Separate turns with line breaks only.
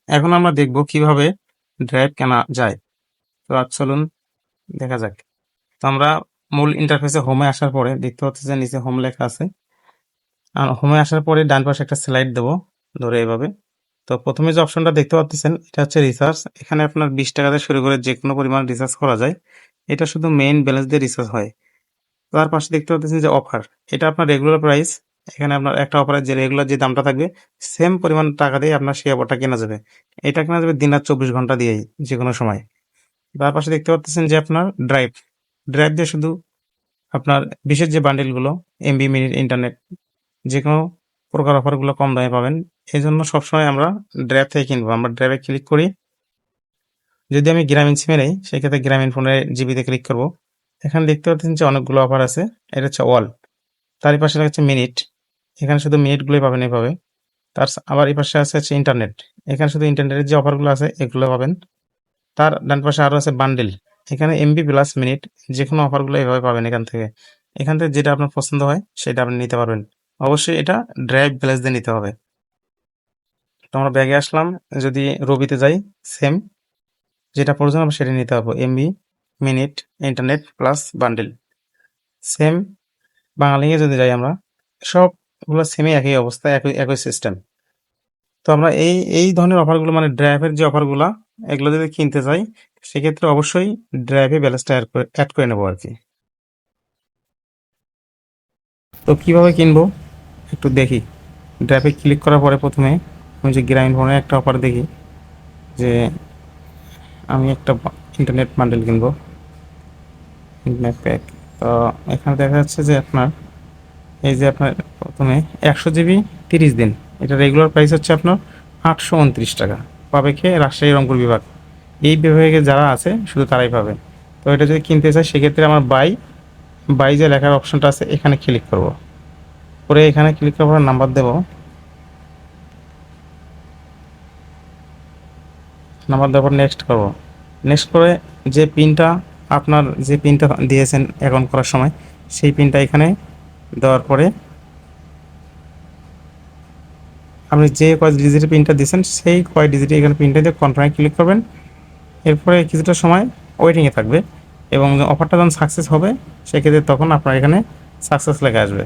এখন আমরা দেখব কিভাবে ড্রাইভ কেনা যায়। তো চলুন দেখা যাক। তো আমরা মূল ইন্টারফেসে হোমে আসার পরে দেখতে পাচ্ছি যে নিচে হোম লেখা আছে। আর হোমে আসার পরে ডান পাশে একটা স্লাইড দেবো ধরে এভাবে। তো প্রথমে যে অপশনটা দেখতে পাচ্ছেন এটা হচ্ছে রিচার্জ। এখানে আপনার 20 টাকা থেকে শুরু করে যে কোনো পরিমাণ রিচার্জ করা যায়। এটা শুধু মেইন ব্যালেন্স দিয়ে রিচার্জ হয়। তার পাশে দেখতে পাচ্ছেন যে অফার, এটা আপনার রেগুলার প্রাইস। এখানে আপনার একটা অফারের যে রেগুলার যে দামটা থাকবে সেম পরিমাণ টাকা দিয়ে আপনার সেই অফারটা কেনা যাবে। এটা কেনা যাবে দিন রাত 24 ঘন্টা দিয়েই, যে কোনো সময়। তার পাশে দেখতে পাচ্ছেন যে আপনার ড্রাইভ, ড্রাইভ দিয়ে শুধু আপনার বিশেষ যে বান্ডেলগুলো এমবি মিনিট ইন্টারনেট যে কোনো প্রকার অফারগুলো কম দামে পাবেন। এই জন্য সবসময় আমরা ড্রাইভ থেকে কিনবো। আমরা ড্রাইভে ক্লিক করি। যদি আমি গ্রামীণ সিমে নেই সেক্ষেত্রে গ্রামীণ ফোনের জিবিতে ক্লিক করব। এখানে দেখতে পাচ্ছেন যে অনেকগুলো অফার আছে। এটা হচ্ছে অল, তারই পাশে হচ্ছে মিনিট, এখানে শুধু মিনিটগুলোই পাবেন এভাবে। আবার এই পাশে হচ্ছে ইন্টারনেট, এখানে শুধু ইন্টারনেটের যে অফারগুলো আছে এগুলো পাবেন। তার ডান পাশে আরো আছে বান্ডেল, এখানে এমবি প্লাস মিনিট যে কোনো অফারগুলো এভাবে পাবেন এখান থেকে যেটা আপনার পছন্দ হয় সেটা আপনি নিতে পারবেন। অবশ্যই এটা ড্রাইভ ব্যালেন্স দিয়ে নিতে হবে। তো আমরা ব্যাগে আসলাম, যদি রবিতে যাই সেম যেটা প্রয়োজন হবে সেটা নিতে হবে, MB minute internet plus bundle same. বাঙালিকে যদি যাই আমরা সবগুলো সেমই, একই অবস্থা, একই একই সিস্টেম। তো আমরা এই এই ধরনের অফারগুলো মানে ড্রাইভের যে অফারগুলো এগুলো যদি কিনতে চাই সেক্ষেত্রে অবশ্যই ড্রাইভে ব্যালেন্সটা অ্যাড করে নেবো আর কি। তো কিভাবে কিনবো একটু দেখি। ড্রাইভে ক্লিক করার পরে প্রথমে আমি যে গ্রামীণ ফোনের একটা অফার দেখি যে আমি একটা ইন্টারনেট বান্ডেল কিনবো, ইন্টারনেট প্যাক। তো এখানে দেখা যাচ্ছে যে আপনার এই যে আপনার প্রথমে 100 জিবি 30 দিন, এটা রেগুলার প্রাইস হচ্ছে আপনার 829 টাকা। পাবে কে? রাজশাহী রংপুর বিভাগ। এই বিভাগে যারা আছে শুধু তারাই পাবে। তো এটা যদি কিনতে চাই সেক্ষেত্রে আমার বাই যে লেখার অপশনটা আছে এখানে ক্লিক করব। করে এখানে ক্লিক করার পর নাম্বার দেব, নাম্বার দেওয়ার পর নেক্সট করব। নেক্সট করে যে পিনটা আপনার যে পিনটা দিয়েছেন অ্যাকাউন্ট করার সময় সেই পিনটা এখানে দেওয়ার পরে আপনি যে কয় ডিজিটের পিনটা দিয়েছেন সেই কয় ডিজিটে এখানে পিনটা দিয়ে কনফার্মে ক্লিক করবেন। এরপরে কিছুটা সময় ওয়েটিংয়ে থাকবে এবং অফারটা যখন সাকসেস হবে সেক্ষেত্রে তখন আপনার এখানে সাকসেস লেখা আসবে।